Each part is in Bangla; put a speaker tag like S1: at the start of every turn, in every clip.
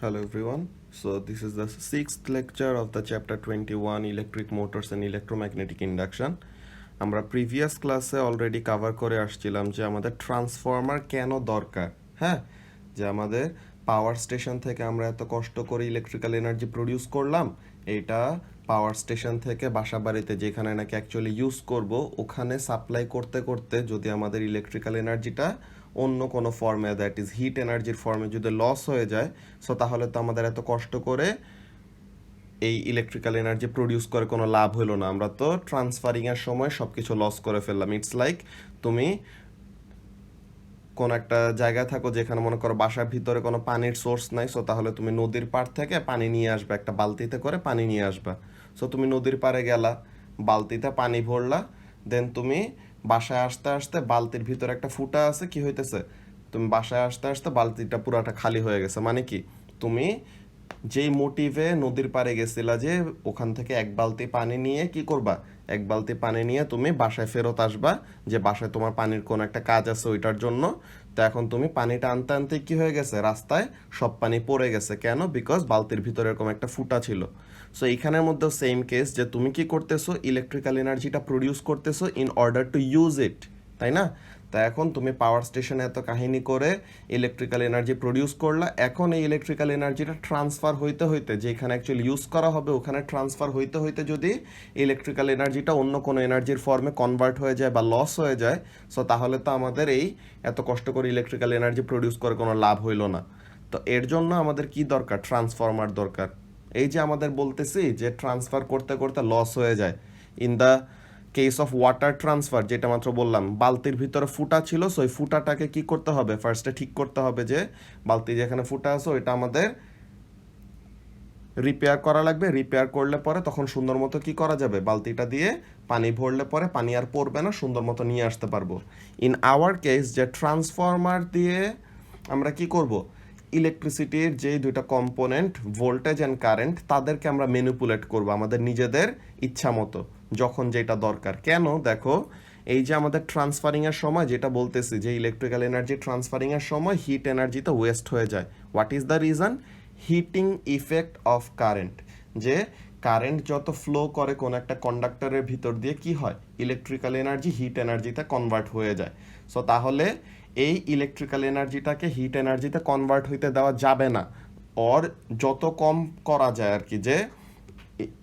S1: Hello everyone. So this is the sixth lecture of the chapter 21 electric motors and electromagnetic induction. আমরা প্রিভিয়াস ক্লাসে অলরেডি কভার করে আসছিলাম যে আমাদের ট্রান্সফর্মার কেন দরকার। হ্যাঁ, যে আমাদের পাওয়ার স্টেশন থেকে আমরা এত কষ্ট করে ইলেকট্রিক্যাল এনার্জি প্রডিউস করলাম, এইটা পাওয়ার স্টেশন থেকে বাসা বাড়িতে যেখানে নাকি অ্যাকচুয়ালি ইউজ করব ওখানে সাপ্লাই করতে করতে যদি আমাদের ইলেকট্রিক্যাল এনার্জিটা অন্য কোনো ফর্মে, দ্যাট ইজ হিট এনার্জির ফর্মে যদি লস হয়ে যায়, সো তাহলে তো আমাদের এত কষ্ট করে এই ইলেকট্রিক্যাল এনার্জি প্রডিউস করে কোনো লাভ হলো না। আমরা তো ট্রান্সফারিংয়ের সময় সব কিছু লস করে ফেললাম। ইটস লাইক তুমি কোন একটা জায়গায় থাকো যেখানে মনে করো বাসার ভিতরে কোনো পানির সোর্স নাই, সো তাহলে তুমি নদীর পাড় থেকে পানি নিয়ে আসবে, একটা বালতিতে করে পানি নিয়ে আসবা। সো তুমি নদীর পাড়ে গেলা, বালতিতে পানি ভরলা, দেন তুমি বাসায় আসতে আসতে বালতির ভিতরে একটা ফুটা আছে, কি হইতেছে, তুমি বাসায় আসতে আসতে বালতিটা পুরাটা খালি হয়ে গেছে। মানে কি, তুমি যেই মোটিভে নদীর পাড়ে গেছিলা যে ওখান থেকে এক বালতি পানি নিয়ে কি করবা, এক বালতি পানি নিয়ে তুমি বাসায় ফেরত আসবা, যে বাসায় তোমার পানির কোনো একটা কাজ আছে ওইটার জন্য। তো এখন তুমি পানিটা আনতে আনতে কি হয়ে গেছে, রাস্তায় সব পানি পড়ে গেছে। কেন? বিকজ বালতির ভিতরে এরকম একটা ফুটা ছিল। সো এইখানের মধ্যেও সেম কেস, যে তুমি কি করতেছো, ইলেকট্রিক্যাল এনার্জিটা প্রডিউস করতেছো in order to use it, তাই না? তা এখন তুমি পাওয়ার স্টেশনে এত কাহিনী করে ইলেকট্রিক্যাল এনার্জি প্রডিউস করলা, এখন এই ইলেকট্রিক্যাল এনার্জিটা ট্রান্সফার হইতে হইতে, যেখানে অ্যাকচুয়ালি ইউজ করা হবে ওখানে ট্রান্সফার হইতে হইতে যদি ইলেকট্রিক্যাল এনার্জিটা অন্য কোনো এনার্জির ফর্মে কনভার্ট হয়ে যায় বা লস হয়ে যায়, সো তাহলে তো আমাদের এই এত কষ্ট করে ইলেকট্রিক্যাল এনার্জি প্রডিউস করে কোনো লাভ হইল না। তো এর জন্য আমাদের কি দরকার? ট্রান্সফর্মার দরকার। এই যে আমাদের বলতেছি যে ট্রান্সফার করতে করতে লস হয়ে যায়, in the case of water transfer, যেটা মাত্র বললাম, বালতির ভিতরে ফুটা ছিল, সো ওই ফুটাটাকে কি করতে হবে, ফার্স্টে ঠিক করতে হবে যে বালতি যেখানে ফুটা আছে ওইটা আমাদের রিপেয়ার করা লাগবে। রিপেয়ার করলে পরে তখন সুন্দর মতো কি করা যাবে, বালতিটা দিয়ে পানি ভরলে পরে পানি আর পড়বে না, সুন্দর মতো নিয়ে আসতে পারবো। ইন আওয়ার কেস, যে ট্রান্সফরমার দিয়ে আমরা কি করব, ইলেকট্রিসিটির যে দুইটা কম্পোনেন্ট ভোল্টেজ অ্যান্ড কারেন্ট, তাদেরকে আমরা ম্যানিপুলেট করব আমাদের নিজেদের ইচ্ছা মতো, যখন যেটা দরকার। কেন? দেখো, এই যে আমাদের ট্রান্সফারিংয়ের সময় যেটা বলতেছি যে ইলেকট্রিক্যাল এনার্জি ট্রান্সফারিংয়ের সময় হিট এনার্জিতে ওয়েস্ট হয়ে যায়। What is the reason? Heating effect of current. যে কারেন্ট যত ফ্লো করে কোন একটা কন্ডাক্টরের ভিতর দিয়ে কি হয়, ইলেকট্রিক্যাল এনার্জি হিট এনার্জিতে কনভার্ট হয়ে যায়। সো তাহলে এই ইলেকট্রিক্যাল এনার্জিটাকে হিট এনার্জিতে কনভার্ট হইতে দেওয়া যাবে না। ওর যত কম করা যায় আর কি, যে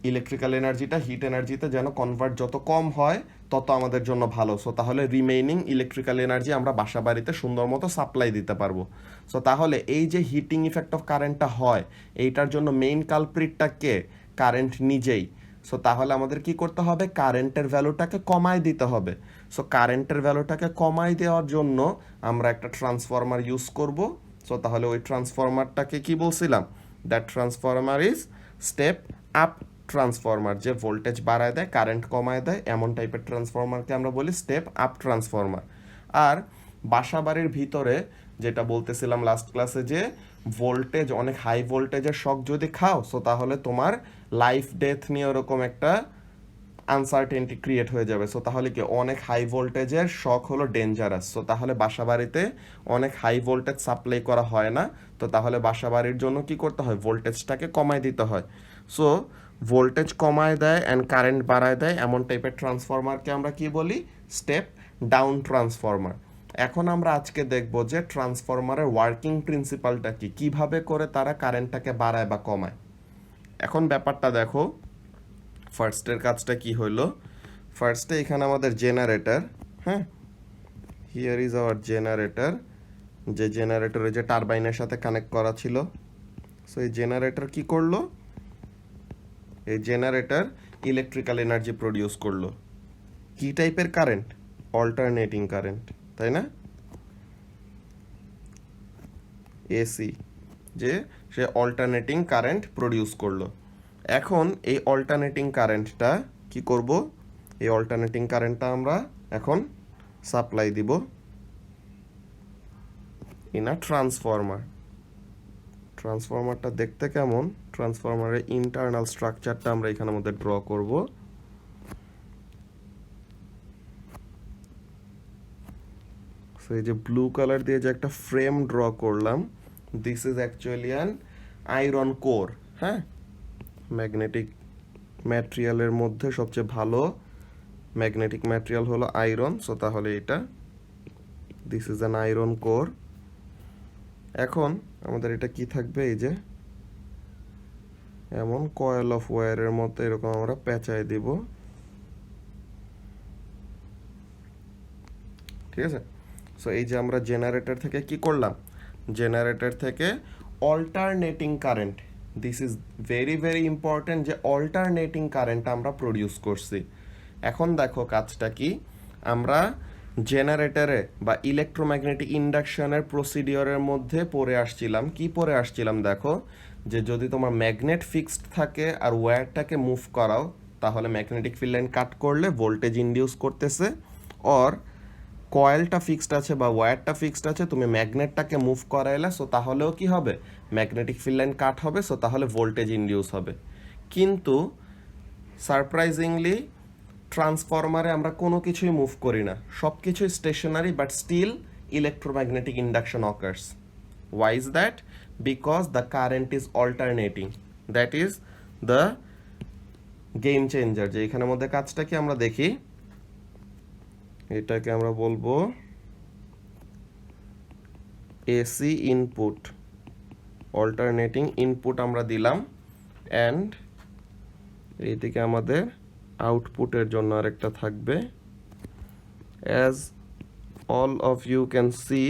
S1: ইলেকট্রিক্যাল এনার্জিটা হিট এনার্জিতে যেন কনভার্ট যত কম হয় তত আমাদের জন্য ভালো। সো তাহলে রিমেইনিং ইলেকট্রিক্যাল এনার্জি আমরা বাসা বাড়িতে সুন্দর মতো সাপ্লাই দিতে পারবো। সো তাহলে এই যে হিটিং ইফেক্ট অফ কারেন্টটা হয়, এইটার জন্য মেইন কালপ্রিটটা কে? কারেন্ট নিজেই। সো তাহলে আমাদের কি করতে হবে, কারেন্টের ভ্যালুটাকে কমায় দিতে হবে। সো কারেন্টের ভ্যালুটাকে কমায় দেওয়ার জন্য আমরা একটা ট্রান্সফরমার ইউজ করব। সো তাহলে ওই ট্রান্সফরমারটাকে কি বলছিলাম, that transformer is step up transformer, যে ভোল্টেজ বাড়ায় দেয় কারেন্ট কমায় দেয়, এমন টাইপের ট্রান্সফরমারকে আমরা বলি স্টেপ আপ ট্রান্সফরমার। আর বাসা বাড়ির ভিতরে যেটা বলতেছিলাম লাস্ট ক্লাসে, যে ভোল্টেজ অনেক হাই ভোল্টেজের শক যদি খাও, সো তাহলে তোমার লাইফ ডেথ নিয়ে ওরকম একটা আনসার্টেনটি ক্রিয়েট হয়ে যাবে। সো তাহলে কি, অনেক হাই ভোল্টেজের শক হলো ডেঞ্জারাস। সো তাহলে বাসা বাড়িতে অনেক হাই ভোল্টেজ সাপ্লাই করা হয় না। তো তাহলে বাসা বাড়ির জন্য কি করতে হয়, ভোল্টেজটাকে কমায় দিতে হয়। সো ভোল্টেজ কমায় দেয় অ্যান্ড কারেন্ট বাড়ায় দেয় এমন টাইপের ট্রান্সফরমারকে আমরা কি বলি, স্টেপ ডাউন ট্রান্সফরমার। এখন আমরা আজকে দেখব যে ট্রান্সফরমারের ওয়ার্কিং প্রিন্সিপালটা কি, কিভাবে করে তারা কারেন্টটাকে বাড়ায় বা কমায়। এখন ব্যাপারটা দেখো, ফার্স্টের কাজটা কি হইলো, ফার্স্টে এখানে আমাদের জেনারেটর, হ্যাঁ, হিয়ার ইজ আওয়ার জেনারেটর, যে জেনারেটরে যে টারবাইনের সাথে কানেক্ট করা ছিল। সো এই জেনারেটর কি করলো, এই জেনারেটর ইলেকট্রিক্যাল এনার্জি প্রডিউস করলো। কি টাইপের কারেন্ট? অল্টারনেটিং কারেন্ট, তাই না? এসি, যে সে অল্টারনেটিং কারেন্ট প্রডিউস করলো। এখন এই অল্টারনেটিং কারেন্টটা কি করব, এই অল্টারনেটিং কারেন্টটা আমরা এখন সাপ্লাই দিব ইন আ ট্রান্সফরমার। ট্রান্সফরমারটা দেখতে কেমন, ট্রান্সফরমারের ইন্টারনাল স্ট্রাকচারটা আমরা এখানের মধ্যে ড্র করব। সো এই যে ব্লু কালার দিয়ে যে একটা ফ্রেম ড্র করলাম, this is actually an iron core, হ্যাঁ, ম্যাগনেটিক ম্যাটেরিয়ালের মধ্যে সবচেয়ে ভালো ম্যাগনেটিক ম্যাটেরিয়াল হলো আয়রন, সো তাহলে এটা this is an iron core. এখন আমাদের এটা কি থাকবে, এই যে এমন কয়েল অফ ওয়্যারের মতো এরকম আমরা পেঁচায় দিব, ঠিক আছে। সো এই যে আমরা জেনারেটর থেকে কি করলাম, জেনারেটর থেকে alternating current, this is very very important, যে অল্টারনেটিং কারেন্ট আমরা প্রডিউস করছি। এখন দেখো কাজটা কি, আমরা জেনারেটরে বা ইলেকট্রোম্যাগনেটিক ইন্ডাকশনের প্রসিডিওরের মধ্যে পড়ে আসছিলাম, কি পড়ে আসছিলাম দেখো, যে যদি তোমার ম্যাগনেট ফিক্সড থাকে আর ওয়্যারটাকে মুভ করাও, তাহলে ম্যাগনেটিক ফিল্ড লাইন কাট করলে ভোল্টেজ ইনডিউস করতেছে, অর কয়েলটা ফিক্সড আছে বা ওয়্যারটা ফিক্সড আছে, তুমি ম্যাগনেটটাকে মুভ করাইলে, সো তাহলেও কি হবে, ম্যাগনেটিক ফিল্ড লাইন কাট হবে, সো তাহলে ভোল্টেজ ইনডিউস হবে। কিন্তু সারপ্রাইজিংলি ট্রান্সফরমারে আমরা কোনো কিছুই মুভ করি না, সব কিছুই stationary, but still electromagnetic induction occurs. Why is that? Because the current is alternating, that is the game changer. যে এখানের মধ্যে কাজটা কি আমরা দেখি, এটাকে আমরা বলবো এসি ইনপুট, অল্টারনেটিং ইনপুট আমরা দিলাম, অ্যান্ড এইদিকে আমাদের আউটপুটের জন্য আরেকটা থাকবে। As all of you can see,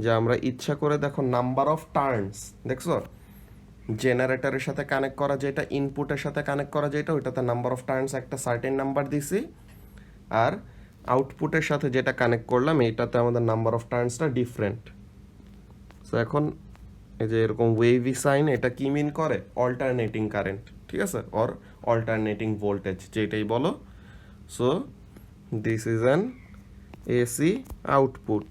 S1: যে আমরা ইচ্ছা করে দেখো নাম্বার অফ টার্নস, দেখছো জেনারেটরের সাথে কানেক্ট করা যেটা, ইনপুটের সাথে কানেক্ট করা যেটা, ওইটাতে নাম্বার অফ টার্নস একটা সার্টেন নাম্বার দিছি, আর আউটপুটের সাথে যেটা কানেক্ট করলাম এইটাতে আমাদের নাম্বার অফ টার্নসটা ডিফারেন্ট। সো এখন এই যে এরকম ওয়েভি সাইন, এটা কি মিন করে, অল্টারনেটিং কারেন্ট, ঠিক আছে, অর অল্টারনেটিং ভোল্টেজ যেটাই বলো। So this is an AC output.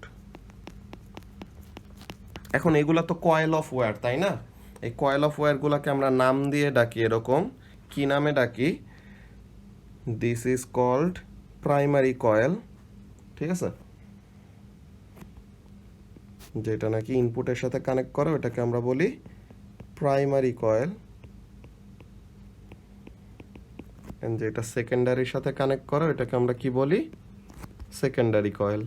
S1: এখন এগুলা তো কয়েল অফ ওয়্যার, তাই না? এই কয়েল অফ ওয়্যারগুলোকে আমরা নাম দিয়ে ডাকি, এরকম কি নামে ডাকি, this is called primary coil, ঠিক আছে, যেটা নাকি ইনপুটের সাথে কানেক্ট করে ওটাকে আমরা বলি প্রাইমারি কয়েল, এন্ড যেটা সেকেন্ডারির সাথে কানেক্ট করে ওটাকে আমরা কি বলি, সেকেন্ডারি কয়েল,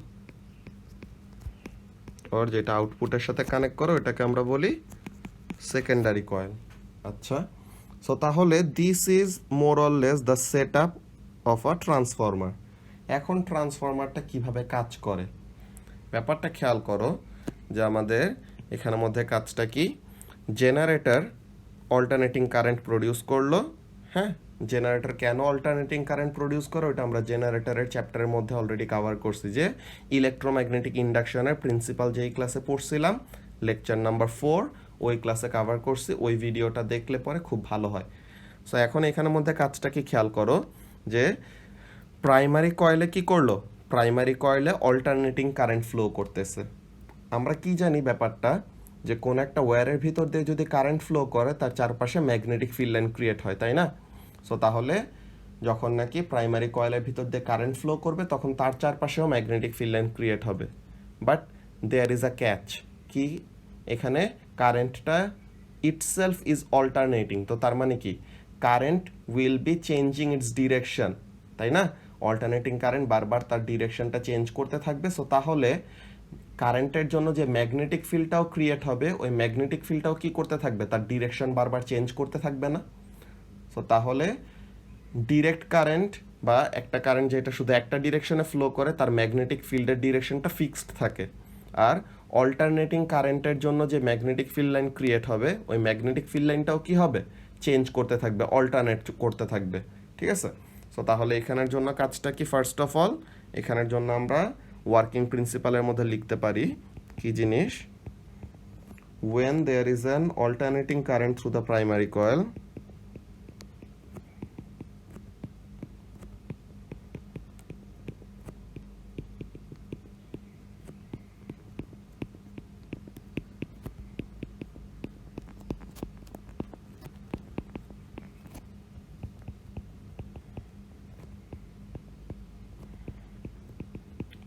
S1: আর যেটা আউটপুটের সাথে কানেক্ট করে ওটাকে আমরা বলি সেকেন্ডারি কয়েল। আচ্ছা, সো তাহলে this is more or less the set up of a transformer. এখন ট্রান্সফরমারটা কিভাবে কাজ করে ব্যাপারটা খেয়াল করো, যে আমাদের এখানের মধ্যে কাজটা কি, জেনারেটর অল্টারনেটিং কারেন্ট প্রডিউস করলো, হ্যাঁ, জেনারেটর কেন অল্টারনেটিং কারেন্ট প্রডিউস করে ওটা আমরা জেনারেটরের চ্যাপ্টারের মধ্যে অলরেডি কভার করছি, যে ইলেকট্রোম্যাগনেটিক ইন্ডাকশনের প্রিন্সিপাল যেই ক্লাসে পড়ছিলাম, লেকচার নাম্বার 4, ওই ক্লাসে কভার করছি, ওই ভিডিওটা দেখলে পরে খুব ভালো হয়। সো এখন এখানের মধ্যে কাজটা কি খেয়াল করো, যে প্রাইমারি কয়েলে কি করলো, প্রাইমারি কয়েলে অল্টারনেটিং কারেন্ট ফ্লো করতেছে। আমরা কি জানি ব্যাপারটা, যে কোন একটা ওয়্যারের ভিতর দিয়ে যদি কারেন্ট ফ্লো করে তার চারপাশে ম্যাগনেটিক ফিল্ড লাইন ক্রিয়েট হয়, তাই না? সো তাহলে যখন নাকি প্রাইমারি কয়েলের ভিতর দিয়ে কারেন্ট ফ্লো করবে তখন তার চারপাশেও ম্যাগনেটিক ফিল্ড লাইন ক্রিয়েট হবে, but there is a catch, কি এখানে কারেন্টটা ইটসেলফ ইজ অল্টারনেটিং, তো তার মানে কি current will be changing it's direction, তাই না? অল্টারনেটিং কারেন্ট বারবার তার ডিরেকশনটা চেঞ্জ করতে থাকবে, সো তাহলে কারেন্টের জন্য যে ম্যাগনেটিক ফিল্ডটাও ক্রিয়েট হবে, ওই ম্যাগনেটিক ফিল্ডটাও কি করতে থাকবে, তার ডিরেকশন বারবার চেঞ্জ করতে থাকবে না? সো তাহলে ডিরেক্ট কারেন্ট বা একটা কারেন্ট যেটা শুধু একটা ডিরেকশনে ফ্লো করে তার ম্যাগনেটিক ফিল্ডের ডিরেকশনটা ফিক্সড থাকে, আর অল্টারনেটিং কারেন্টের জন্য যে ম্যাগনেটিক ফিল্ড লাইন ক্রিয়েট হবে ওই ম্যাগনেটিক ফিল্ড লাইনটাও কি হবে, চেঞ্জ করতে থাকবে, অল্টারনেট করতে থাকবে, ঠিক আছে। সো তাহলে এখানের জন্য কাজটা কি, ফার্স্ট অফ অল এখানের জন্য আমরা ওয়ার্কিং প্রিন্সিপালের মধ্যে লিখতে পারি কি জিনিস, when there is an alternating current through the primary coil,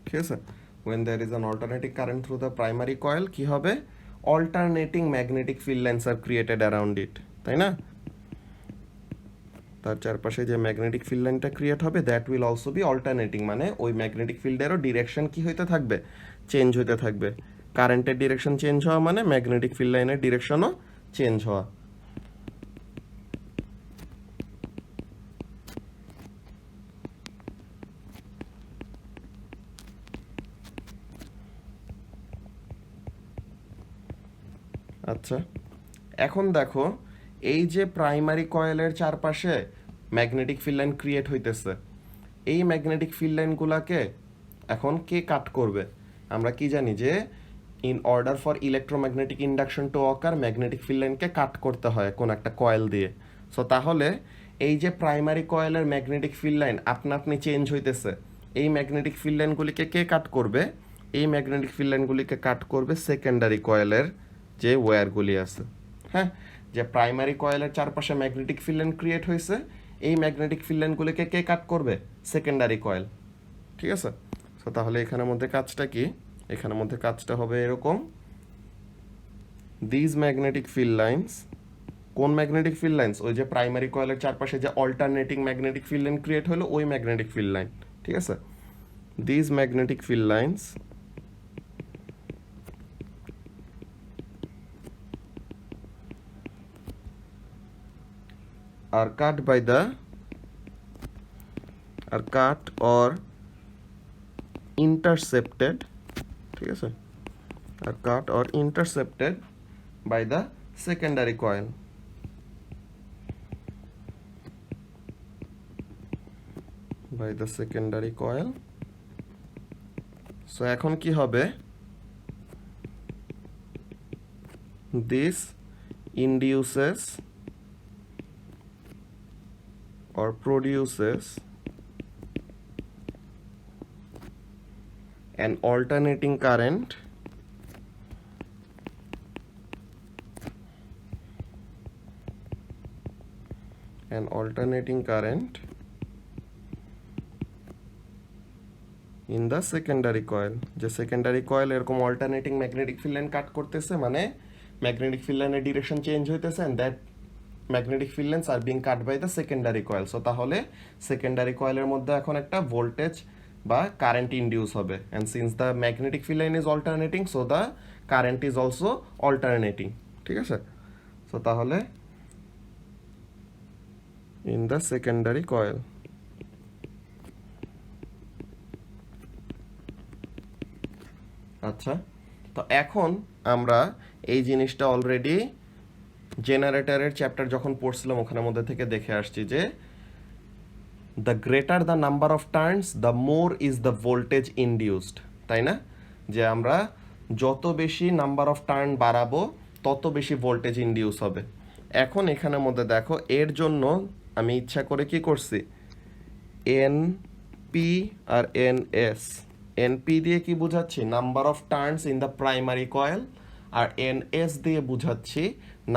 S1: ঠিক আছে, when there is an alternating current through the primary coil কি হবে, alternating magnetic field lines are created around it, তাই না? তার চারপাশে যে ম্যাগনেটিক ফিল্ড লাইনটা ক্রিয়েট হবে that will also be alternating, মানে ওই ম্যাগনেটিক ফিল্ডেরও ডিরেকশন কি হইতে থাকবে, চেঞ্জ হইতে থাকবে। কারেন্টের ডিরেকশন চেঞ্জ হওয়া মানে ম্যাগনেটিক ফিল্ড লাইনের ডিরেকশনও চেঞ্জ হওয়া। আচ্ছা, এখন দেখো এই যে প্রাইমারি কয়েলের চারপাশে ম্যাগনেটিক ফিল্ড লাইন ক্রিয়েট হইতেছে, এই ম্যাগনেটিক ফিল্ড লাইনগুলোকে এখন কে কাট করবে? আমরা কি জানি যে in order for electromagnetic induction two ochre magnetic field লাইনকে কাট করতে হয় কোন একটা কয়েল দিয়ে। সো তাহলে এই যে প্রাইমারি কয়েলের ম্যাগনেটিক ফিল্ড লাইন আপনা আপনি চেঞ্জ হইতেছে, এই ম্যাগনেটিক ফিল্ড লাইনগুলিকে কে কাট করবে? এই ম্যাগনেটিক ফিল্ড লাইনগুলিকে কাট করবে সেকেন্ডারি কয়েলের যে ওয়্যারগুলি আছে। হ্যাঁ, যে প্রাইমারি কয়েলের চারপাশে ম্যাগনেটিক ফিল্ড লাইন ক্রিয়েট হয়েছে, এই ম্যাগনেটিক ফিল্ড লাইনগুলিকে কে কাট করবে? Secondary coil. ঠিক আছে? সো তাহলে এখানের মধ্যে কাজটা কি? এখানের মধ্যে কাজটা হবে এরকম, দিজ ম্যাগনেটিক ফিল্ড লাইন্স, কোন ম্যাগনেটিক ফিল্ড লাইন্স? ওই যে প্রাইমারি কয়েলের চারপাশে যে alternating magnetic field line create হলো ওই ম্যাগনেটিক ফিল্ড লাইন। ঠিক আছে? These magnetic field lines are cut or intercepted, ঠিক আছে, are cut or intercepted by the secondary coil, so এখন কি হবে? this induces or produces an alternating current in the secondary coil। যে সেকেন্ডারি কয়েল এরকম alternating magnetic field line cut করতেছে, মানে ম্যাগনেটিক ফিল্ড লাইনের ডিরেকশন চেঞ্জ হইতেছে, and that magnetic field lines are being cut by the secondary coil. So তাহলে সেকেন্ডারি কয়েলের মধ্যে এখন একটা ভোল্টেজ বা কারেন্ট ইনডিউস হবে, and since the magnetic field line is alternating so the current is also alternating. ঠিক আছে? সো তাহলে ইন দ্য সেকেন্ডারি কয়েল, আচ্ছা, তো এখন আমরা এই জিনিসটা অলরেডি জেনারেটরের চ্যাপ্টার যখন পড়ছিলাম ওখানের মধ্যে থেকে দেখে আসছি যে the greater the number of turns the more is the voltage induced, তাই না? যে আমরা যত বেশি নাম্বার অফ টার্ন বাড়াবো তত বেশি ভোল্টেজ ইনডিউস হবে। এখন এখানের মধ্যে দেখো এর জন্য আমি ইচ্ছা করে কি করছি, এন পি আর এন এস, এন পি দিয়ে কি বুঝাচ্ছি? Number of turns in the primary coil, আর এন এস দিয়ে বুঝাচ্ছি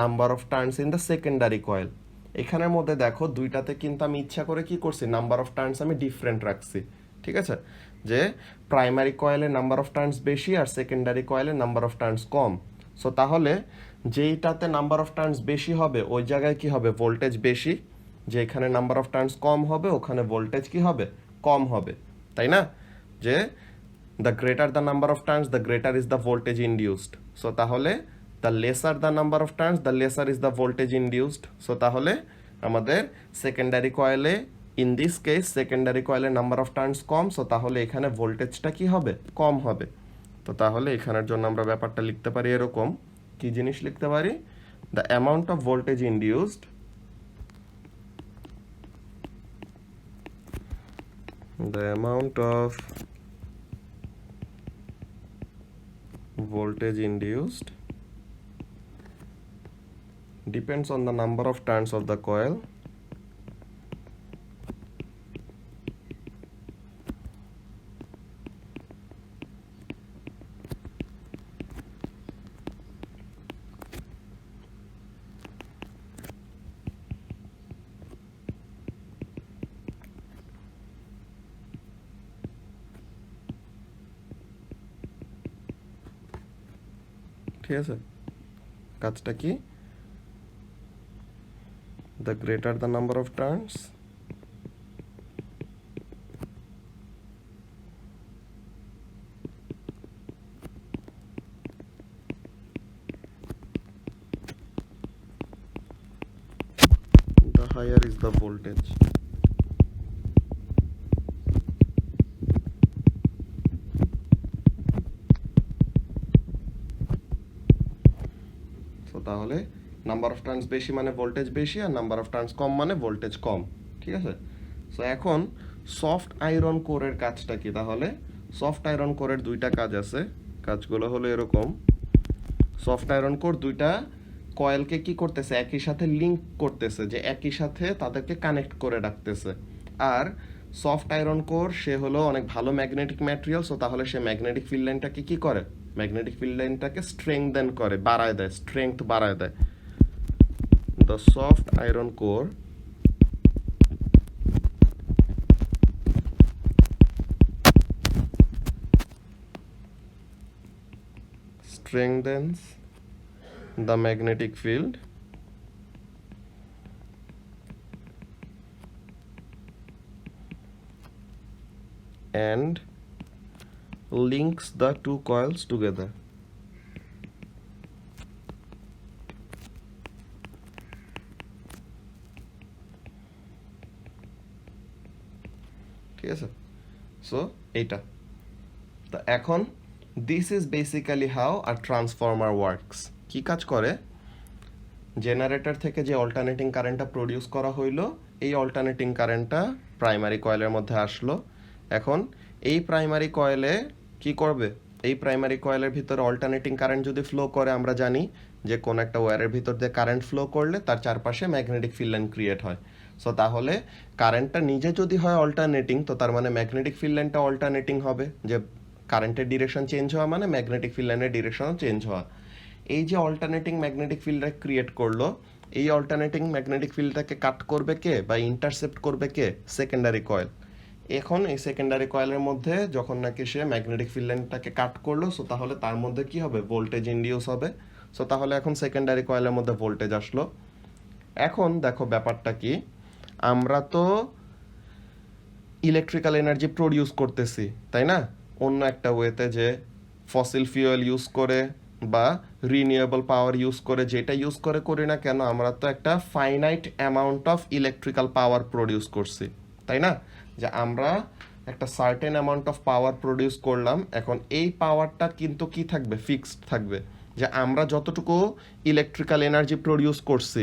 S1: number of turns in the secondary coil. এখানের মধ্যে দেখো দুইটাতে কিন্তু আমি ইচ্ছা করে কি করছি, নাম্বার অফ টার্নস আমি ডিফারেন্ট রাখছি। ঠিক আছে? যে প্রাইমারি কয়েলের নাম্বার অফ টার্নস বেশি আর সেকেন্ডারি কয়েলের number of turns com. So তাহলে যেইটাতে নাম্বার অফ টার্নস বেশি হবে ওই জায়গায় কি হবে? ভোল্টেজ বেশি। যে এখানে নাম্বার অফ টার্নস কম হবে ওখানে ভোল্টেজ কি হবে? কম হবে, তাই না? যে the greater the number of turns the greater is the voltage induced, so তাহলে the lesser the number of turns the lesser is the voltage induced, so তাহলে আমাদের সেকেন্ডারি কয়েলে in this case সেকেন্ডারি কয়েলের number of turns com, so তাহলে এখানে ভোল্টেজটা কি হবে? কম হবে। তো তাহলে এখানের জন্য আমরা ব্যাপারটা লিখতে পারি এরকম, কি জিনিস লিখতে পারি? the amount of voltage induced depends on the number of turns of the coil ঠিক আছে? কাজটা কি, the greater the number of turns, the higher is the voltage. So তাহলে নাম্বার অফ টার্নস বেশি মানে ভোল্টেজ বেশি, আর নাম্বার অফ টার্নস কম মানে ভোল্টেজ কম, ঠিক আছে? সো এখন সফট আয়রন কোরের কাজটা কি? তাহলে সফট আয়রন কোরের দুইটা কাজ আছে, কাজগুলো হলো এরকম। সফট আয়রন কোর দুইটা কয়েলকে কি করতেছে, একই সাথে লিংক করতেছে, যে একই সাথে তাদেরকে কানেক্ট করে রাখতেছে। আর সফট আয়রন কোর সে হলো অনেক ভালো ম্যাগনেটিক ম্যাটেরিয়াল, সো তাহলে সে ম্যাগনেটিক ফিল্ড লাইনটাকে কি করে, ম্যাগনেটিক ফিল্ড লাইনটাকে স্ট্রেংথেন করে, বাড়ায় দেয়, স্ট্রেংথ বাড়ায় দেয়। The soft iron core strengthens the magnetic field and links the two coils together. ঠিক আছে? সো এইটা তো এখন this is basically how a transformer works. কি কাজ করে, জেনারেটর থেকে যে অল্টারনেটিং কারেন্টটা প্রডিউস করা হইলো, এই অল্টারনেটিং কারেন্টটা প্রাইমারি কয়েলের মধ্যে আসলো। এখন এই প্রাইমারি কয়েলে কি করবে, এই প্রাইমারি কয়েলের ভিতরে অল্টারনেটিং কারেন্ট যদি ফ্লো করে, আমরা জানি যে কোন একটা ওয়্যারের ভিতর দিয়ে কারেন্ট ফ্লো করলে তার চারপাশে ম্যাগনেটিক ফিল্ড লাইন ক্রিয়েট হয়। সো তাহলে কারেন্টটা নিজে যদি হয় অল্টারনেটিং, তো তার মানে ম্যাগনেটিক ফিল্ড লাইনটা অল্টারনেটিং হবে, যে কারেন্টের ডিরেকশন চেঞ্জ হওয়া মানে ম্যাগনেটিক ফিল্ড লাইনের ডিরেকশনও চেঞ্জ হওয়া। এই যে অল্টারনেটিং ম্যাগনেটিক ফিল্ডটা ক্রিয়েট করলো, এই অল্টারনেটিং ম্যাগনেটিক ফিল্ডটাকে কাট করবে কে বা ইন্টারসেপ্ট করবে কে, সেকেন্ডারি কয়েল। এখন এই সেকেন্ডারি কয়েলের মধ্যে যখন নাকি সে ম্যাগনেটিক ফিল্ড লাইনটাকে কাট করলো, সো তাহলে তার মধ্যে কি হবে, ভোল্টেজ ইনডিউস হবে। সো তাহলে এখন সেকেন্ডারি কয়েলের মধ্যে ভোল্টেজ আসলো। এখন দেখো ব্যাপারটা কি, আমরা তো ইলেকট্রিক্যাল এনার্জি প্রডিউস করতেছি, তাই না, অন্য একটা ওয়েতে, যে ফসিল ফিউয়েল ইউজ করে বা রিনিউয়েবল পাওয়ার ইউজ করে, যেটা ইউজ করে করি না কেন, আমরা তো একটা finite amount of electrical power produce করছি, তাই না? যে আমরা একটা certain amount of power produce করলাম। এখন এই পাওয়ারটা কিন্তু কি থাকবে, ফিক্সড থাকবে, যে আমরা যতটুকু ইলেকট্রিক্যাল এনার্জি প্রডিউস করছি,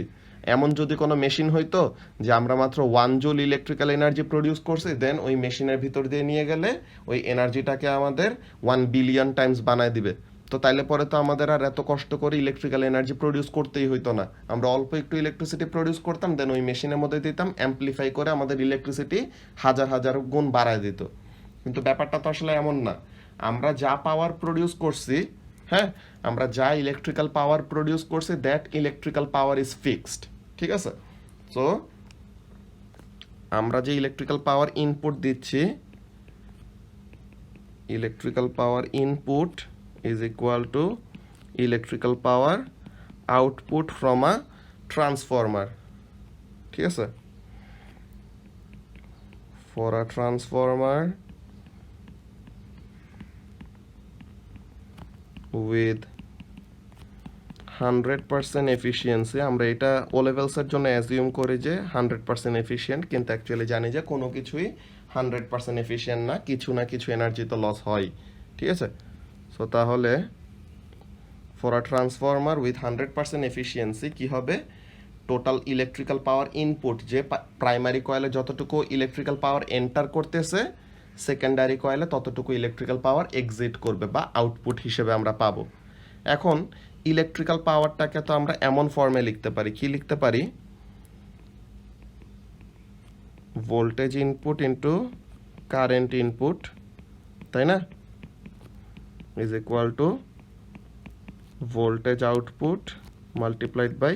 S1: এমন যদি কোনো মেশিন হইতো যে আমরা মাত্র 1 জুল ইলেকট্রিক্যাল এনার্জি প্রডিউস করছি, দেন ওই মেশিনের ভিতর দিয়ে নিয়ে গেলে ওই এনার্জিটাকে আমাদের 1 বিলিয়ন টাইমস বানায় দিবে, তো তাইলে পরে তো আমাদের আর এত কষ্ট করে ইলেকট্রিক্যাল এনার্জি প্রডিউস করতেই হইতো না। আমরা অল্প একটু ইলেকট্রিসিটি প্রডিউস করতাম, দেন ওই মেশিনের মধ্যে দিতাম, অ্যাম্পলিফাই করে আমাদের ইলেকট্রিসিটি হাজার হাজার গুণ বাড়ায় দিত। কিন্তু ব্যাপারটা তো আসলে এমন না। আমরা যা পাওয়ার প্রডিউস করছি, হ্যাঁ, আমরা যা ইলেকট্রিক্যাল পাওয়ার প্রডিউস করছি, that electrical power is fixed, ঠিক আছে? সো আমরা যে ইলেকট্রিক্যাল পাওয়ার ইনপুট দিচ্ছি, electrical power input is equal to electrical power output from a transformer, ঠিক আছে? For a transformer with 100% efficiency, আমরা এটা ও লেভেলসের জন্য অ্যাজিউম করি যে 100% এফিশিয়েন্ট, কিন্তু অ্যাকচুয়ালি জানি যে কোনো কিছুই 100% এফিশিয়েন্ট না, কিছু না কিছু এনার্জি তো লস হয়, ঠিক আছে? সো তাহলে for a transformer with 100% efficiency কি হবে, টোটাল ইলেকট্রিক্যাল পাওয়ার ইনপুট, যে প্রাইমারি কয়েলে যতটুকু ইলেকট্রিক্যাল পাওয়ার এন্টার করতেছে, সেকেন্ডারি কয়েলে ততটুকু ইলেকট্রিক্যাল পাওয়ার এক্সিট করবে বা আউটপুট হিসেবে আমরা পাবো। এখন ইলেকট্রিক্যাল পাওয়ারটাকে তো আমরা এমন ফর্মে লিখতে পারি, কি লিখতে পারি, voltage input into current input, তাই না, is equal to voltage output multiplied by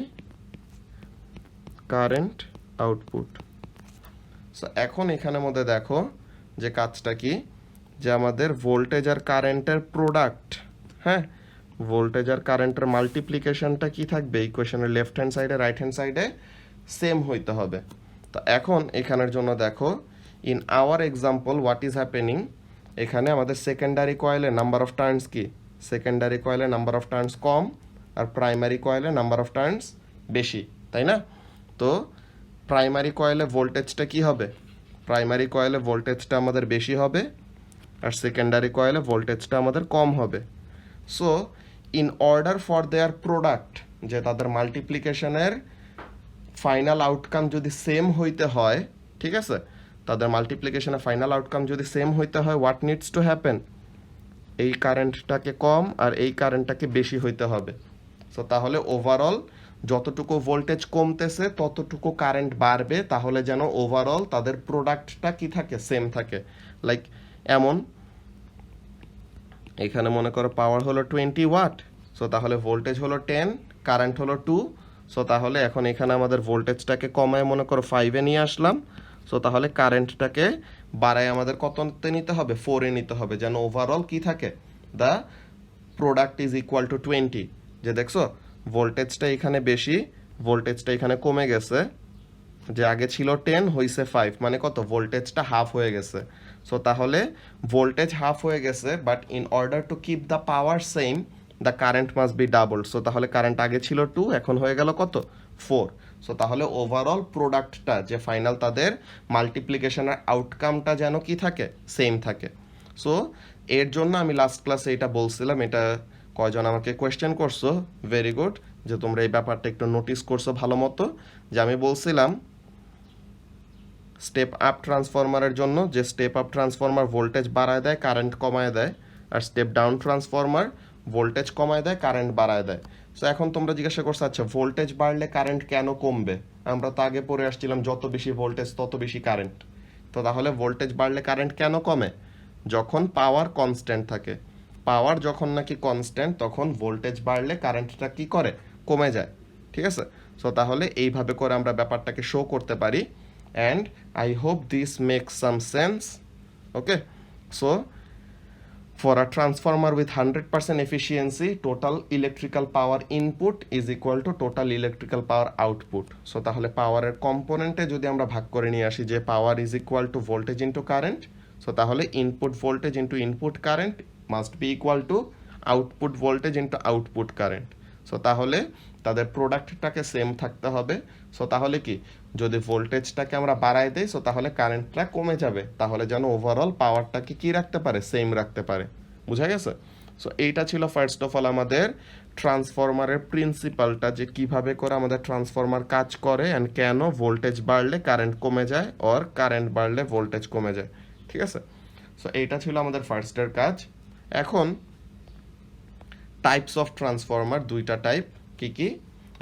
S1: current output. So এখন এখানের মধ্যে দেখো যে কাজটা কি, যে আমাদের ভোল্টেজ আর কারেন্টের প্রোডাক্ট, হ্যাঁ, ভোল্টেজ আর কারেন্টের মাল্টিপ্লিকেশনটা কি থাকবে ইকুয়েশনের লেফট হ্যান্ড সাইডে রাইট হ্যান্ড সাইডে সেম হইতে হবে। তো এখন এখানের জন্য দেখো in our example what is happening, এখানে আমাদের সেকেন্ডারি কয়েলে নাম্বার অফ টার্নস কি, সেকেন্ডারি কয়েলে নাম্বার অফ টার্নস কম আর প্রাইমারি কয়েলে নাম্বার অফ টার্নস বেশি, তাই না? তো প্রাইমারি কয়েলে ভোল্টেজটা কি হবে, প্রাইমারি কয়েলে ভোল্টেজটা আমাদের বেশি হবে আর সেকেন্ডারি কয়েলে ভোল্টেজটা আমাদের কম হবে। So in order for their product, যে তাদের মাল্টিপ্লিকেশনের ফাইনাল আউটকাম যদি সেম হইতে হয়, ঠিক আছে, তাদের মাল্টিপ্লিকেশনের ফাইনাল আউটকাম যদি সেম হইতে হয়, হোয়াট নিডস টু হ্যাপেন, এই কারেন্টটাকে কম আর এই কারেন্টটাকে বেশি হইতে হবে। সো তাহলে ওভারঅল যতটুকু ভোল্টেজ কমতেছে ততটুকু কারেন্ট বাড়বে, তাহলে যেন ওভারঅল তাদের প্রোডাক্টটা কি থাকে, সেম থাকে। লাইক এমন, এখানে মনে করো পাওয়ার হলো 20 ওয়াট, সো তাহলে ভোল্টেজ হলো 10, কারেন্ট হলো 2, সো তাহলে এখন এখানে আমাদের ভোল্টেজটাকে কমায় মনে করো 5-এ নিয়ে আসলাম, সো তাহলে কারেন্টটাকে বাড়ায় আমাদের কততে নিতে হবে, 4-এ নিতে হবে, যেন ওভারঅল কি থাকে, the product is equal two 20। যে দেখছো ভোল্টেজটা এখানে বেশি, ভোল্টেজটা এখানে কমে গেছে, যে আগে ছিল 10 হইছে 5, মানে কত, ভোল্টেজটা হাফ হয়ে গেছে। সো তাহলে ভোল্টেজ হাফ হয়ে গেছে, but in order to keep the power same the current must B double. So তাহলে কারেন্ট আগে ছিল 2, এখন হয়ে গেল কত, 4। সো তাহলে ওভারঅল প্রোডাক্টটা যে ফাইনাল তাদের মাল্টিপ্লিকেশনের আউটকামটা যেন কি থাকে, সেম থাকে। সো এর জন্য আমি লাস্ট ক্লাসে এটা বলছিলাম, এটা কয়জন আমাকে কোয়েশ্চেন করছো, ভেরি গুড যে তোমরা এই ব্যাপারটা একটু নোটিস করছো ভালো মতো, যে আমি বলছিলাম স্টেপ আপ ট্রান্সফরমারের জন্য যে স্টেপ আপ ট্রান্সফরমার ভোল্টেজ বাড়ায় দেয় কারেন্ট কমায় দেয়, আর স্টেপ ডাউন ট্রান্সফরমার ভোল্টেজ কমায় দেয় কারেন্ট বাড়ায় দেয়। সো এখন তোমরা জিজ্ঞাসা করছো আচ্ছা ভোল্টেজ বাড়লে কারেন্ট কেন কমবে, আমরা তো আগে পড়ে আসছিলাম যত বেশি ভোল্টেজ তত বেশি কারেন্ট। তো তাহলে ভোল্টেজ বাড়লে কারেন্ট কেন কমে, যখন পাওয়ার কনস্ট্যান্ট থাকে, পাওয়ার যখন নাকি কনস্ট্যান্ট তখন ভোল্টেজ বাড়লে কারেন্টটা কি করে, কমে যায়, ঠিক আছে। সো তাহলে এইভাবে করে আমরা ব্যাপারটাকে শো করতে পারি, and I hope this makes some sense. Okay, so for a transformer with 100% efficiency, total electrical power input is equal to total electrical power output. So তাহলে পাওয়ারের কম্পোনেন্টে যদি আমরা ভাগ করে নিয়ে আসি যে power is equal to voltage into current, so তাহলে input voltage into input current must be equal to output voltage into output current. So তাহলে তাদের প্রোডাক্টটাকে সেম থাকতে হবে। সো তাহলে কি, যদি ভোল্টেজটাকে আমরা বাড়াই দেই সো তাহলে কারেন্টটা কমে যাবে, তাহলে যেন ওভারঅল পাওয়ারটাকে কি রাখতে পারে, সেম রাখতে পারে। বুঝা গেছে? সো এইটা ছিল ফার্স্ট অফ অল আমাদের ট্রান্সফরমারের প্রিন্সিপালটা, যে কিভাবে করে আমাদের ট্রান্সফরমার কাজ করে অ্যান্ড কেন ভোল্টেজ বাড়লে কারেন্ট কমে যায় আর কারেন্ট বাড়লে ভোল্টেজ কমে যায়, ঠিক আছে। সো এইটা ছিল আমাদের ফার্স্টের কাজ। এখন টাইপস অফ ট্রান্সফরমার, দুইটা টাইপ, কি কি,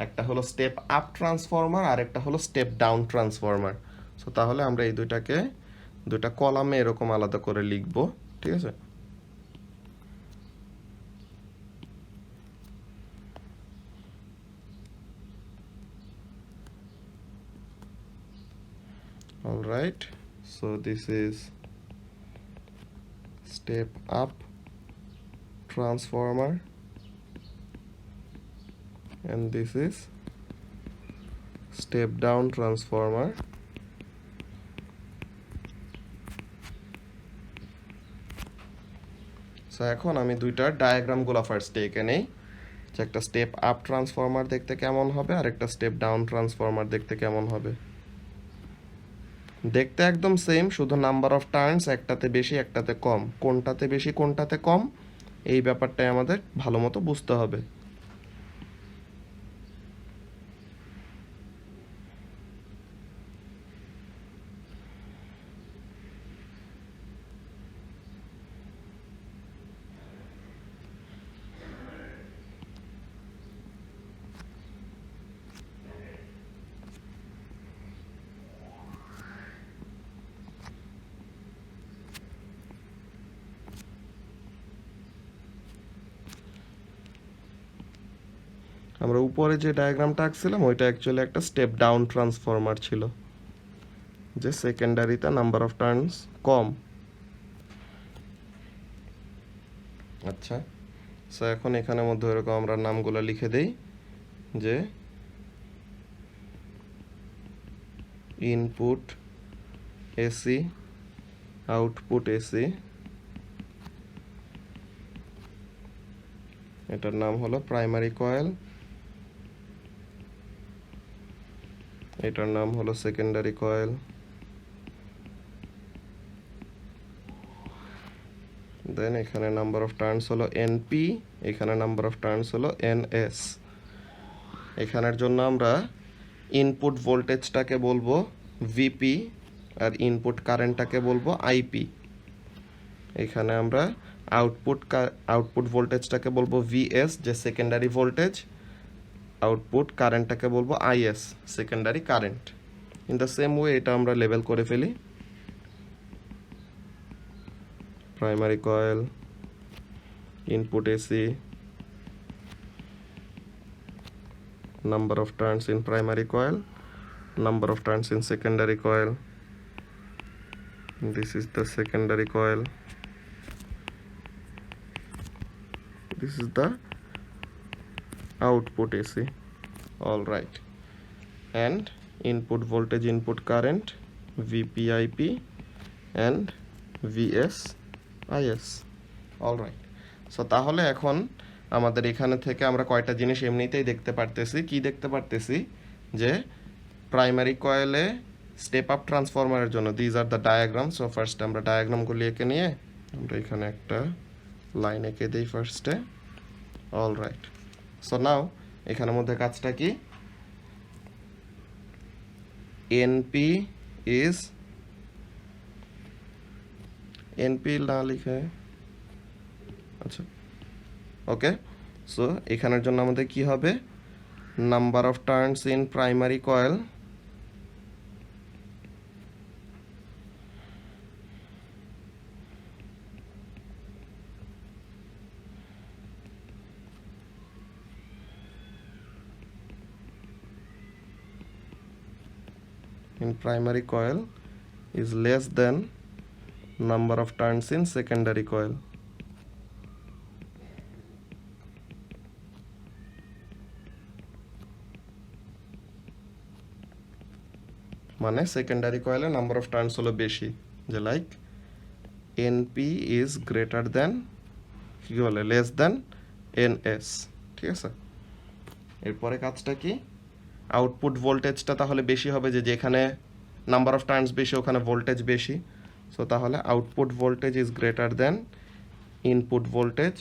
S1: একটা হলো স্টেপ আপ ট্রান্সফরমার আর একটা হলো স্টেপ ডাউন ট্রান্সফরমার। সো তাহলে আমরা এই দুইটাকে দুইটা কলামে এরকম আলাদা করে লিখব, ঠিক আছে। Alright, so this is step up transformer and this is step down transformer. So এখন আমি দুইটার ডায়াগ্রামগুলো ফার্স্টে এঁকে নেই, যে একটা স্টেপ আপ ট্রান্সফরমার দেখতে কেমন হবে আর একটা স্টেপ ডাউন ট্রান্সফরমার দেখতে কেমন হবে। দেখতে একদম সেম, শুধু নাম্বার অফ টার্নস একটাতে বেশি একটাতে কম, কোনটাতে বেশি কোনটাতে কম এই ব্যাপারটাই আমাদের ভালো মতো বুঝতে হবে। আমরা উপরে যে ডায়াগ্রামটা আঁকছিলাম ওইটা অ্যাকচুয়ালি একটা স্টেপ ডাউন ট্রান্সফরমার ছিল, যে সেকেন্ডারিতে নাম্বার অফ টার্নস কম। আচ্ছা, সো এখন এখানের মধ্যে এরকম আমরা নামগুলো লিখে দেই যে ইনপুট এসি, আউটপুট এসি, এটার নাম হলো প্রাইমারি কয়েল, এটার নাম হলো সেকেন্ডারি কয়েল, দেন এখানে নাম্বার অফ টার্নস হলো এনপি, এখানে নাম্বার অফ টার্নস হলো এনএস। এখানের জন্য আমরা ইনপুট ভোল্টেজটাকে বলবো ভিপি আর ইনপুট কারেন্টটাকে বলবো আইপি। এখানে আমরা আউটপুট ভোল্টেজটাকে বলবো ভিএস, যে সেকেন্ডারি ভোল্টেজ, আউটপুট কারেন্টটাকে বলবো is, secondary current. In the same way এটা আমরা লেবেল করে ফেলি। Primary coil, input AC, number of turns in primary coil, number of turns in secondary coil. This is the secondary coil, this is the output AC. All right, and input voltage, input current, VPIP and VSIS. All right, so তাহলে এখন আমাদের এখানে থেকে আমরা কয়টা জিনিস এমনিতেই দেখতে পারতেছি। কি দেখতে পারতেছি? যে প্রাইমারি কয়েলে স্টেপ আপ ট্রান্সফরমারের জন্য these are the diagram. So first আমরা ডায়াগ্রামগুলি এঁকে নিয়ে আমরা এখানে একটা লাইন এঁকে দিই ফার্স্টে। অল রাইট, সো নাও এখানের মধ্যে কাজটা কি? এনপি ইজ, এনপি না লিখে, আচ্ছা ওকে, সো এখানের জন্য আমাদের কি হবে? Number of turns in primary coil is less than number of turns in secondary coil. মানে সেকেন্ডারি কয়েলে নাম্বার অফ টার্নস হলো বেশি, যে like NP is greater than, কি বলে, লেস দেন এনএস। ঠিক আছে, এরপরে কাজটা কি? আউটপুট ভোল্টেজটা তাহলে বেশি হবে, যে যেখানে নাম্বার অফ টার্নস বেশি ওখানে ভোল্টেজ বেশি। সো তাহলে output voltage is greater then input voltage.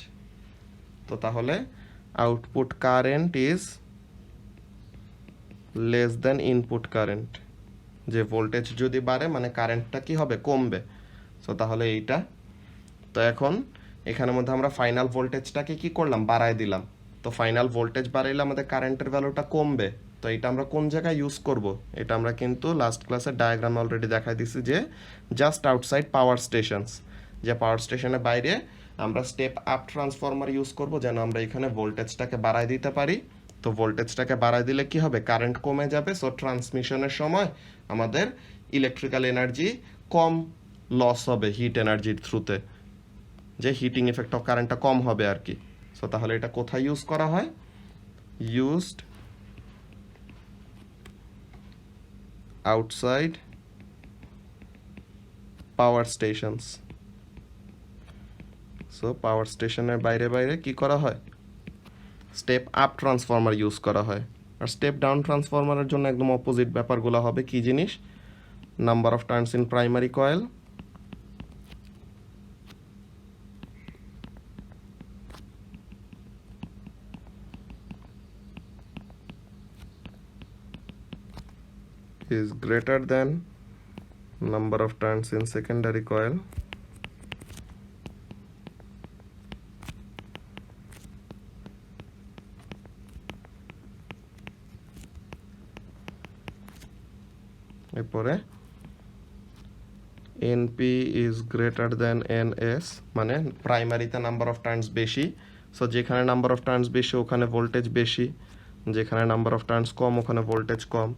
S1: তো তাহলে output current is less than input current. যে ভোল্টেজ যদি বাড়ে মানে কারেন্টটা কি হবে? কমবে। সো তাহলে এইটা। তো এখন এখানের মধ্যে আমরা ফাইনাল ভোল্টেজটাকে কি করলাম? বাড়ায় দিলাম। তো ফাইনাল ভোল্টেজ বাড়াইলে আমাদের কারেন্টের ভ্যালুটা কমবে। তো এটা আমরা কোন জায়গায় ইউজ করব? এটা আমরা কিন্তু লাস্ট ক্লাসের ডায়াগ্রাম অলরেডি দেখাই দিছি, যে জাস্ট আউটসাইড পাওয়ার স্টেশনস, যে পাওয়ার স্টেশনের বাইরে আমরা স্টেপ আপ ট্রান্সফরমার ইউজ করব, যেন আমরা এখানে ভোল্টেজটাকে বাড়ায় দিতে পারি। তো ভোল্টেজটাকে বাড়ায় দিলে কি হবে? কারেন্ট কমে যাবে। সো ট্রান্সমিশনের সময় আমাদের ইলেকট্রিক্যাল এনার্জি কম লস হবে হিট এনার্জির থ্রুতে, যে হিটিং ইফেক্ট অফ কারেন্টটা কম হবে আর কি। সো তাহলে এটা কোথায় ইউজ করা হয়? ইউজড আউটসাইড পাওয়ার স্টেশনস। সো পাওয়ার স্টেশনের বাইরে বাইরে কি করা হয়? স্টেপ আপ ট্রান্সফরমার ইউজ করা হয়। আর স্টেপ ডাউন ট্রান্সফরমারের জন্য একদম অপোজিট ব্যাপারগুলো হবে। কি জিনিস? Number of turns in primary coil is greater than number of turns in secondary coil এরপরে NP is greater than NS, মানে প্রাইমারিতে নাম্বার অফ টার্নস বেশি। সো যেখানে নাম্বার অফ টার্নস বেশি ওখানে ভোল্টেজ বেশি, যেখানে নাম্বার অফ টার্নস কম ওখানে ভোল্টেজ কম।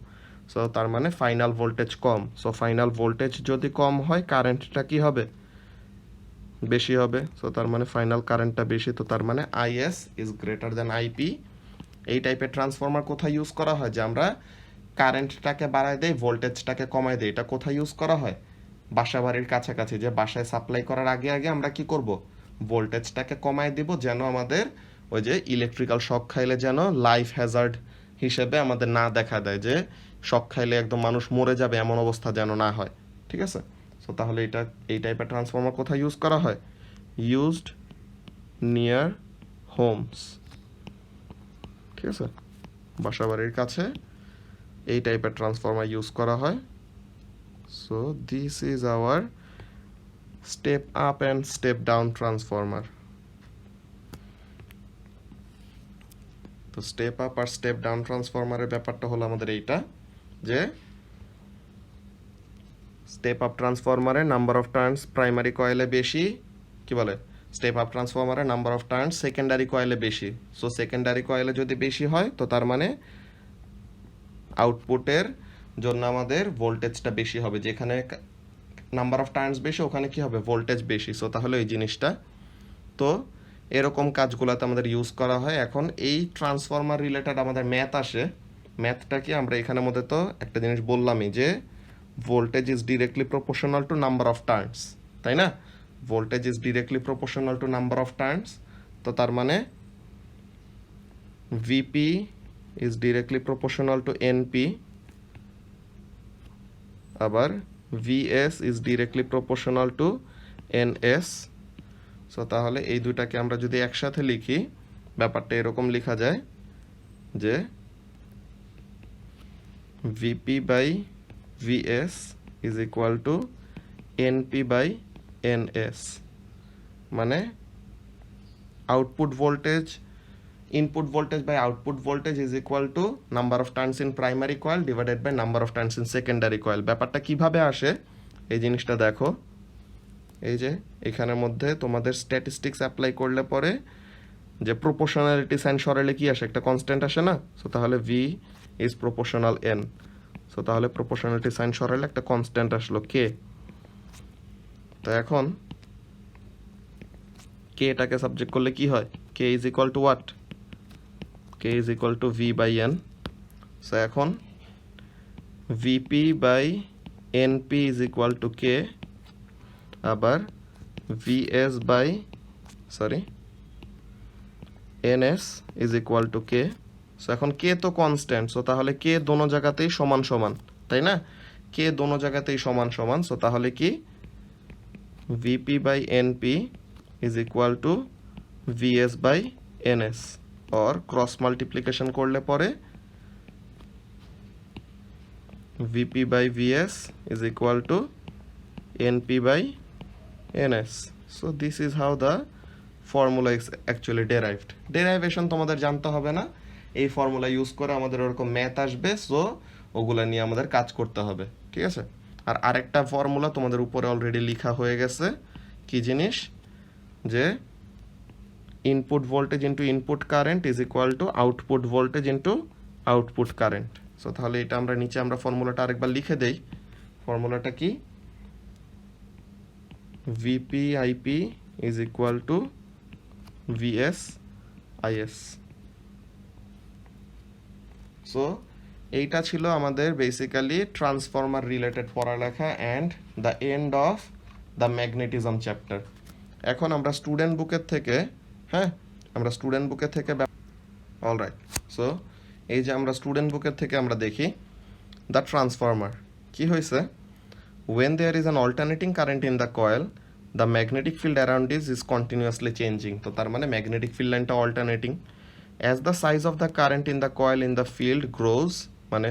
S1: সো তার মানে ফাইনাল ভোল্টেজ কম। সো ফাইনাল ভোল্টেজ যদি কম হয় কারেন্টটা কি হবে? বেশি হবে, সো তার মানে ফাইনাল কারেন্টটা বেশি, তো তার মানে is is greater than IP. এই টাইপের ট্রান্সফরমার কোথায় ইউজ করা হয়? যে আমরা কারেন্টটাকে বাড়ায় দেই, ভোল্টেজটাকে কমায় দেই। এটা কোথায় ইউজ করা হয়? বাসা বাড়ির কাছাকাছি, যে বাসায় সাপ্লাই করার আগে আগে আমরা কি করব, ভোল্টেজটাকে কমায় দিব, যেন আমাদের ওই যে ইলেকট্রিক্যাল শক খাইলে যেন লাইফ হ্যাজার্ড হিসেবে আমাদের না দেখা দেয়, যে শক খাইলে একদম মানুষ মরে যাবে এমন অবস্থা যেন না হয়। ঠিক আছে, সো তাহলে এটা এই টাইপের ট্রান্সফরমার কোথায় ইউজ করা হয়? Used near homes. ঠিক আছে, বাসা বাড়ির কাছে এই টাইপের ট্রান্সফরমার ইউজ করা হয়। So this is our step up and step down transformer. তো স্টেপ আপ আর স্টেপ ডাউন ট্রান্সফরমারের ব্যাপারটা হলো আমাদের এইটা, যে স্টেপ আপ ট্রান্সফরমারে নাম্বার অফ টার্নস প্রাইমারি কয়েলে বেশি, কি বলে, স্টেপ আপ ট্রান্সফরমারে নাম্বার অফ টার্নস সেকেন্ডারি কয়েলে বেশি। সো সেকেন্ডারি কয়েলে যদি বেশি হয়, তো তার মানে আউটপুটের জন্য আমাদের ভোল্টেজটা বেশি হবে, যেখানে নাম্বার অফ টার্নস বেশি ওখানে কি হবে, ভোল্টেজ বেশি। সো তাহলে এই জিনিসটা, তো এরকম কাজগুলোতে আমাদের ইউজ করা হয়। এখন এই ট্রান্সফরমার রিলেটেড আমাদের ম্যাথ আসে। ম্যাথটা কি, আমরা এখানের মধ্যে তো একটা জিনিস বললামই, যে voltage is directly proportional to number of turns, তাই না? Voltage is directly proportional to number of turns, তো তার মানে VP is directly proportional to NP, আবার VS is directly proportional to NS. So তাহলে এই দুটাকে আমরা যদি একসাথে লিখি, ব্যাপারটা এরকম লেখা যায় যে VP by VS is equal to NP by NS, মানে output voltage, input voltage by output voltage is equal to number of turns in primary coil divided by number of turns in secondary coil. ব্যাপারটা কিভাবে আসে এই জিনিসটা দেখো, এই যে এখানের মধ্যে তোমাদের স্ট্যাটিস্টিক্স অ্যাপ্লাই করলে পরে যে প্রপোর্শনালিটি সাইন সরালে কি আসে, একটা কনস্ট্যান্ট আসে না? সো তাহলে V is proportional N, so তাহলে প্রপোর্শনালিটি সাইন সরালে একটা কনস্ট্যান্ট আসলো কে। তো এখন কে এটাকে সাবজেক্ট করলে কি হয়, K is equal to what, K is equal to V by N. So এখন VP by NP is equal to K, আবার VS by NS is equal to K. So এখন কে তো কনস্ট্যান্ট, সো তাহলে কে দোনো জায়গাতেই সমান সমান, তাই না? কে দোনো জায়গাতেই সমান সমান, সো তাহলে কি VP by NP is equal to VS by NS, or cross multiplication করলে পরে VP by VS is equal to NP by ns. So this is how the formula is actually derived. Derivation তোমাদের জানতে হবে না, এই ফর্মুলা ইউজ করে আমাদের ওরকম ম্যাথ আসবে, সো ওগুলা নিয়ে আমাদের কাজ করতে হবে। ঠিক আছে, আর আরেকটা ফর্মুলা তোমাদের উপরে অলরেডি লেখা হয়ে গেছে, কি জিনিস, যে input voltage into input current is equal to output voltage into output current. So তাহলে এটা আমরা নিচে আমরা ফর্মুলাটা আরেকবার লিখে দেই। ফর্মুলাটা কি, VP IP is equal to VS IS. So এইটা ছিল আমাদের বেসিক্যালি ট্রান্সফরমার রিলেটেড পড়ালেখা and the end of the magnetism chapter. এখন আমরা স্টুডেন্ট বুকের থেকে, হ্যাঁ আমরা স্টুডেন্ট বুকের থেকে, অলরাইট, সো এই যে আমরা স্টুডেন্ট বুকের থেকে আমরা দেখি দ্য ট্রান্সফরমার কি হয়েছে, when there is an alternating current in the coil, the magnetic field around it is continuously changing. তো তার মানে ম্যাগনেটিক ফিল্ড লাইনটা alternating. as the size of the current in the coil in the field grows, মানে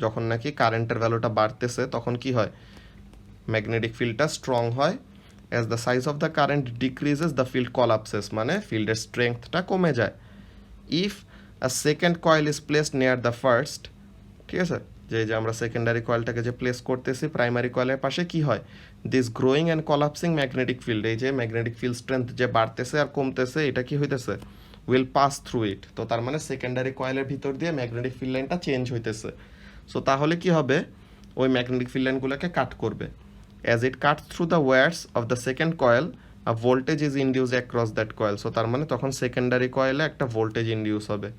S1: যখন নাকি কারেন্টের ভ্যালুটা বাড়তেছে তখন কি হয়, ম্যাগনেটিক ফিল্ডটা স্ট্রং হয়। as the size of the current decreases the field collapses, মানে ফিল্ডের স্ট্রেংথটা কমে যায়। if a second coil is placed near the first, ঠিক আছে, যে আমরা সেকেন্ডারি কয়েলটাকে যে প্লেস করতেছি প্রাইমারি কয়েলের পাশে, কি হয়, this growing and collapsing magnetic field, এই যে ম্যাগনেটিক ফিল্ড স্ট্রেংথ যে বাড়তেছে আর কমতেছে, এটা কি হইতেছে, উইল পাস থ্রু ইট। তো তার মানে সেকেন্ডারি কয়েলের ভিতর দিয়ে ম্যাগনেটিক ফিল্ড লাইনটা চেঞ্জ হইতেছে। সো তাহলে কি হবে, ওই ম্যাগনেটিক ফিল্ড লাইনগুলোকে কাট করবে। As it Katz through the wires of the second coil, a voltage is induced across that coil. So তার মানে তখন সেকেন্ডারি কয়েলে একটা ভোল্টেজ ইনডিউস হবে.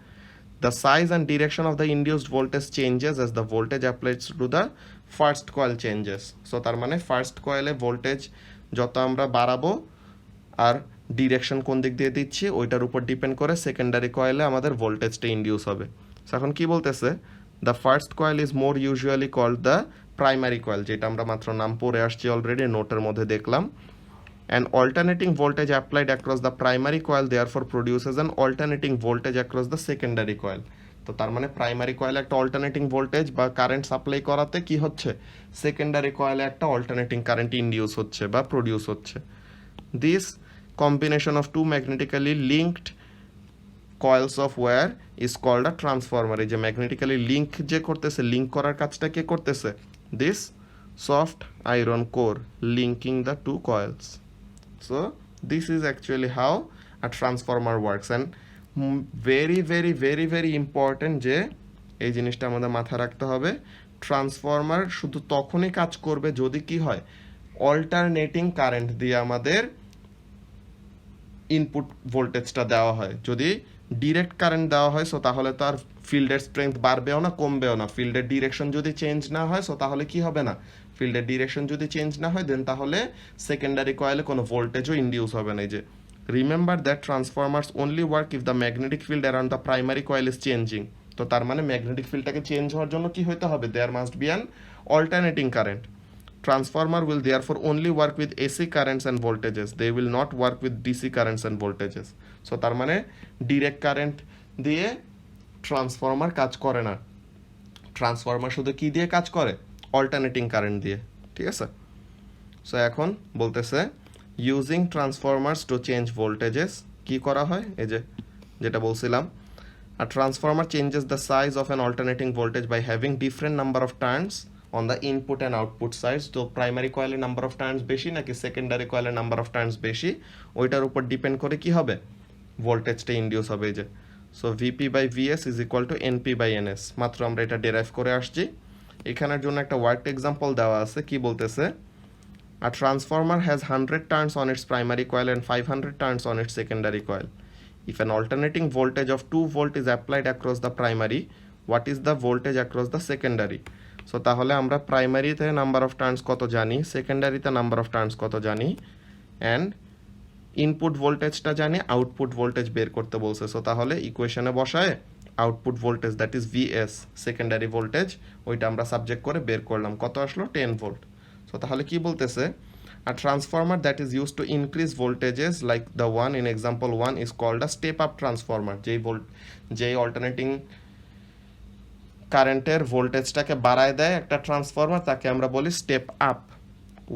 S1: The size and direction of the induced voltage changes as the voltage applied to the first coil changes. So তার মানে ফার্স্ট কয়েলে ভোল্টেজ যত আমরা বাড়াবো আর ডিরেকশন কোন দিক দিয়ে দিচ্ছি ওইটার উপর ডিপেন্ড করে সেকেন্ডারি কয়েলে আমাদের ভোল্টেজটা ইনডিউস হবে. সো এখন কি বলতেছে, the first coil is more usually called the primary coil, যেটা আমরা মাত্র নাম পড়ে আসছি অলরেডি, নোটের মধ্যে দেখলাম. An alternating voltage applied across the primary coil therefore produces an alternating voltage across the secondary coil. তো তার মানে প্রাইমারি কয়েলে একটা অল্টারনেটিং ভোল্টেজ বা কারেন্ট সাপ্লাই করাতে কি হচ্ছে, সেকেন্ডারি কয়েলে একটা অল্টারনেটিং কারেন্ট ইনডিউস হচ্ছে বা প্রডিউস হচ্ছে. This combination of two magnetically linked coils of wire is called a transformer. এই যে ম্যাগনেটিক্যালি লিঙ্ক যে করতেছে, লিঙ্ক করার কাজটা কে করতেছে, this soft iron core linking the two coils. So this is actually how a transformer works, and very very very very important যে এই জিনিসটা আমাদের মাথায় রাখতে হবে, ট্রান্সফরমার শুধু তখনই কাজ করবে যদি কি হয়, অল্টারনেটিং কারেন্ট দিয়ে আমাদের ইনপুট ভোল্টেজটা দেওয়া হয়. যদি ডিরেক্ট কারেন্ট দেওয়া হয় সো তাহলে তো আর ফিল্ডের স্ট্রেংথ বাড়বেও না কমবেও না. ফিল্ডের ডিরেকশন যদি চেঞ্জ না হয় সো তাহলে কি হবে না, ফিল্ডের ডিরেকশন যদি চেঞ্জ না হয় দেন তাহলে সেকেন্ডারি কয়েলে কোনো ভোল্টেজও ইনডিউস হবে না. এই যে remember that Transformers only work if the magnetic field around the primary coil is changing. তো তার মানে ম্যাগনেটিক ফিল্ডটাকে চেঞ্জ হওয়ার জন্য কি হতে হবে, there must be an alternating current. Transformer will therefore only work with AC currents and voltages. They will not work with DC currents and voltages. So তার মানে ডিরেক্ট কারেন্ট দিয়ে ট্রান্সফরমার কাজ করে না. ট্রান্সফরমার শুধু কি দিয়ে কাজ করে, অল্টারনেটিং কারেন্ট দিয়ে. ঠিক আছে. সো এখন বলতেছে using Transformers to change voltages কি করা হয়, এই যে যেটা বলছিলাম, a transformer changes the size of an alternating voltage by having different number of turns on the input and output sides. তো প্রাইমারি কয়েলের নাম্বার অফ টার্নস বেশি নাকি সেকেন্ডারি কয়েলের নাম্বার অফ টার্নস বেশি, ওইটার উপর ডিপেন্ড করে কি হবে, ভোল্টেজটা ইনডিউস হবে. এই যে so VP by VS is equal to NP by NS, মাত্র আমরা এটা ডেরাইভ করে আসছি. এখানের জন্য একটা ওয়ার্ক এক্সাম্পল দেওয়া আছে, কি বলতেছে, a transformer has 100 turns on its primary coil and 500 turns on its secondary coil. If an alternating voltage of 2 volt is applied across the primary, what is the voltage across the secondary? So তাহলে আমরা প্রাইমারিতে নাম্বার অফ টার্নস কত জানি, সেকেন্ডারিতে নাম্বার অফ টার্নস কত জানি, অ্যান্ড ইনপুট ভোল্টেজটা জানি, আউটপুট ভোল্টেজ বের করতে বলছে. সো তাহলে ইকুয়েশনে বসায় output voltage that is VS, secondary voltage, ওইটা আমরা সাবজেক্ট করে বের করলাম, কত আসলো 10 ভোল্ট. সো তাহলে কি বলতেছে, a transformer that is used to increase voltages like the one in example 1 is called a step up transformer. যেই অল্টারনেটিং কারেন্টের ভোল্টেজটাকে বাড়ায় দেয় একটা ট্রান্সফরমার, তাকে আমরা বলি step up.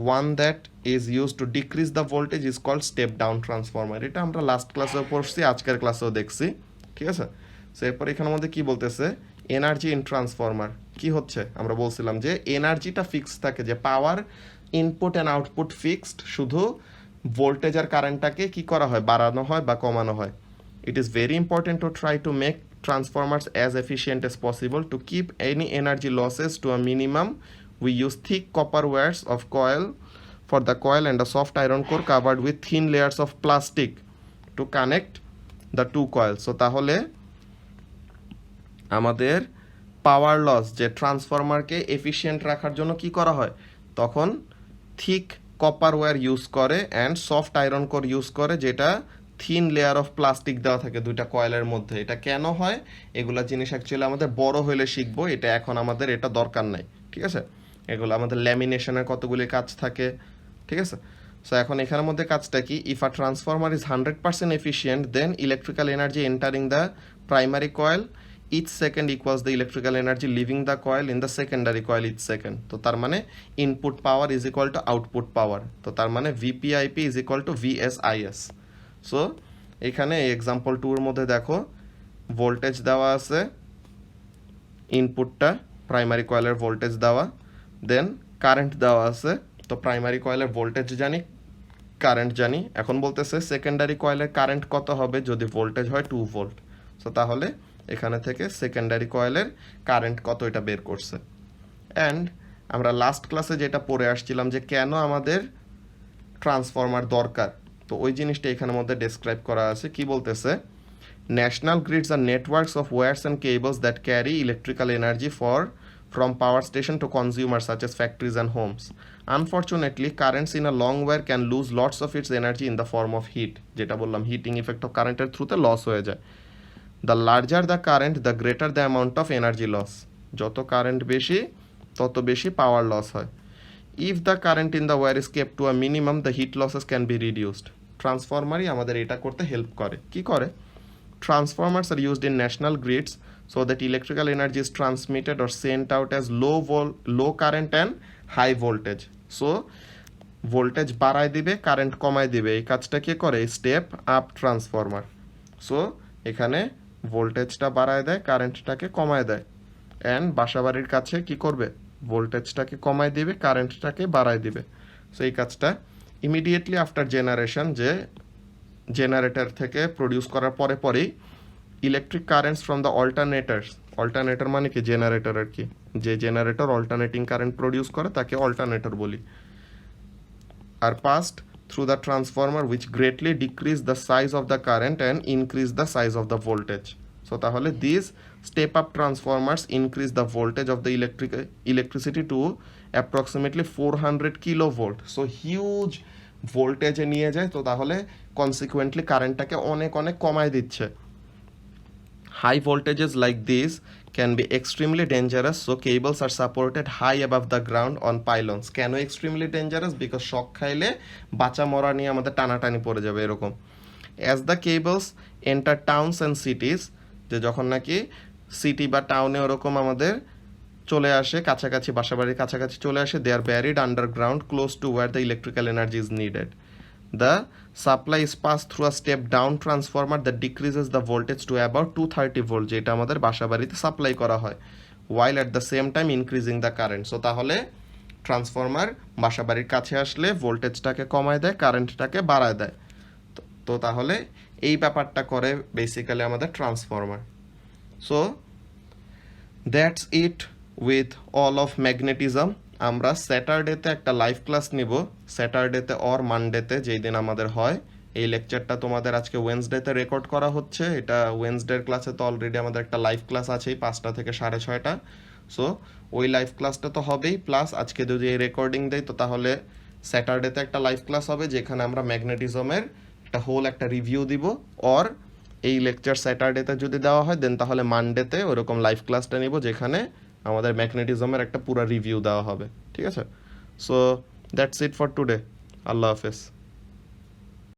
S1: One that is use to decrease the voltage is called step down transformer. এটা আমরা লাস্ট ক্লাসেও পড়ছি, আজকের ক্লাসেও দেখছি. ঠিক আছে. সো এরপর এখানের মধ্যে কি বলতেছে, এনার্জি ইন ট্রান্সফরমার কি হচ্ছে, আমরা বলছিলাম যে এনার্জিটা ফিক্সড থাকে, যে পাওয়ার ইনপুট অ্যান্ড আউটপুট ফিক্সড, শুধু ভোল্টেজ আর কারেন্টটাকে কি করা হয়, বাড়ানো হয় বা কমানো হয়. It is very important to try to make transformers as efficient as possible. To keep any energy losses to a minimum, we use thick copper wires of coil for the coil and a soft iron core covered with thin layers of plastic to connect the two coils. So তাহলে আমাদের পাওয়ার লস, যে ট্রান্সফরমারকে এফিশিয়েন্ট রাখার জন্য কি করা হয়, তখন থিক কপার ওয়্যার ইউজ করে and soft iron core use করে, যেটা থিন লেয়ার অফ প্লাস্টিক দেওয়া থাকে দুইটা কয়েলের মধ্যে. এটা কেন হয়, এগুলা জিনিস অ্যাকচুয়ালি আমাদের বড় হইলে শিখবো, এটা এখন আমাদের এটা দরকার নাই. ঠিক আছে. এগুলো আমাদের ল্যামিনেশনের কতগুলি কাজ থাকে. ঠিক আছে. সো এখন এখানের মধ্যে কাজটা কি, if a transformer is 100% efficient then electrical energy entering the primary coil each second equals the electrical energy leaving the coil in the secondary coil each second. তো তার মানে input power is equal to output power. তো তার মানে VPIP is equal to VSIS. So এখানে এক্সাম্পল 2 এর মধ্যে দেখো ভোল্টেজ দেওয়া আছে, ইনপুটটা প্রাইমারি কয়েলের ভোল্টেজ দেওয়া, দেন কারেন্ট দেওয়া আছে. তো প্রাইমারি কয়েলের ভোল্টেজ জানি, কারেন্ট জানি. এখন বলতেছে সেকেন্ডারি কয়েলের কারেন্ট কত হবে যদি ভোল্টেজ হয় 2 ভোল্ট. সো তাহলে এখানে থেকে সেকেন্ডারি কয়েলের কারেন্ট কত এটা বের করছে. অ্যান্ড আমরা লাস্ট ক্লাসে যেটা পড়ে আসছিলাম যে কেন আমাদের ট্রান্সফরমার দরকার, তো ওই জিনিসটা এখানের মধ্যে ডেসক্রাইব করা আছে কি বলতেছে national grids are networks of wires and cables that carry electrical energy from power station to consumers such as factories and homes. Unfortunately, currents in a long wire can lose lots of its energy in the form of heat. যেটা বললাম হিটিং ইফেক্ট অফ কারেন্টের থ্রুতে লস হয়ে যায় the larger the current the greater the amount of energy loss যত কারেন্ট বেশি তত বেশি পাওয়ার লস হয় if the current in the wire is kept to a minimum the heat losses can be reduced ট্রান্সফরমারই আমাদের এটা করতে হেল্প করে কি করে transformers are used in national grids so that electrical energy is transmitted or sent out as low current and high voltage so voltage বাড়ায় দিবে কারেন্ট কমায় দিবে এই কাজটা কে করে স্টেপ আপ ট্রান্সফরমার সো এখানে ভোল্টেজটা বাড়ায় দেয় কারেন্টটাকে কমায় দেয় এন্ড বাসাবাড়ির কাছে কি করবে ভোল্টেজটাকে কমায় দিবে কারেন্টটাকে বাড়ায় দিবে সো এই কাজটা ইমিডিয়েটলি আফটার জেনারেশন যে জেনারেটর থেকে প্রডিউস করার পরে পরেই electric currents from the alternator মানে কি জেনারেটর আর কি যে জেনারেটর অল্টারনেটিং কারেন্ট প্রডিউস করে তাকে অল্টারনেটর বলি আর passed through the transformer which greatly decrease the size of the current and increase the size of the voltage so তাহলে this step up transformers increase the voltage of the electricity to approximately 400 kilo volt so huge ভোল্টেজে নিয়ে যায় তো তাহলে কনসিকুয়েন্টলি কারেন্টটাকে অনেক অনেক কমায় দিচ্ছে High voltages like these can be extremely dangerous, so cables are supported high above the ground on pylons. কেন extremely dangerous? Because shock খাইলে বাঁচা মরা নিয়ে আমাদের টানাটানি পড়ে যাবে এরকম as the cables enter towns and cities যে যখন নাকি সিটি বা টাউনে ওরকম আমাদের চলে আসে কাছাকাছি বাসাবাড়ির কাছাকাছি চলে আসে they are buried underground close to where the electrical energy is needed. The supply is passed through a step down transformer that decreases the voltage to about 230 volt যেটা আমাদের বাসাবাড়িতে সাপ্লাই করা হয় while at the same time increasing the current so তাহলে ট্রান্সফরমার বাসাবাড়ির কাছে আসলে ভোল্টেজটাকে কমায় দেয় কারেন্টটাকে বাড়ায় দেয় তো তাহলে এই ব্যাপারটা করে বেসিক্যালি আমাদের transformer so that's it with all of magnetism আমরা স্যাটারডেতে একটা লাইভ ক্লাস নিব স্যাটারডেতে অর মানডেতে যেই দিন আমাদের হয় এই লেকচারটা তোমাদের আজকে ওয়েনসডেতে রেকর্ড করা হচ্ছে এটা ওয়েনসডের ক্লাসে তো অলরেডি আমাদের একটা লাইভ ক্লাস আছেই 5টা থেকে 6:30 সো ওই লাইভ ক্লাসটা তো হবেই প্লাস আজকে যদি এই রেকর্ডিং দেই তো তাহলে স্যাটারডেতে একটা লাইভ ক্লাস হবে যেখানে আমরা ম্যাগনেটিজমের একটা হোল একটা রিভিউ দিব অর এই লেকচার স্যাটারডেতে যদি দেওয়া হয় দেন তাহলে মানডেতে ওরকম লাইভ ক্লাসটা নিব যেখানে আমাদের ম্যাগনেটিজমের একটা পুরো রিভিউ দেওয়া হবে ঠিক আছে so that's it for today আল্লাহ হাফেজ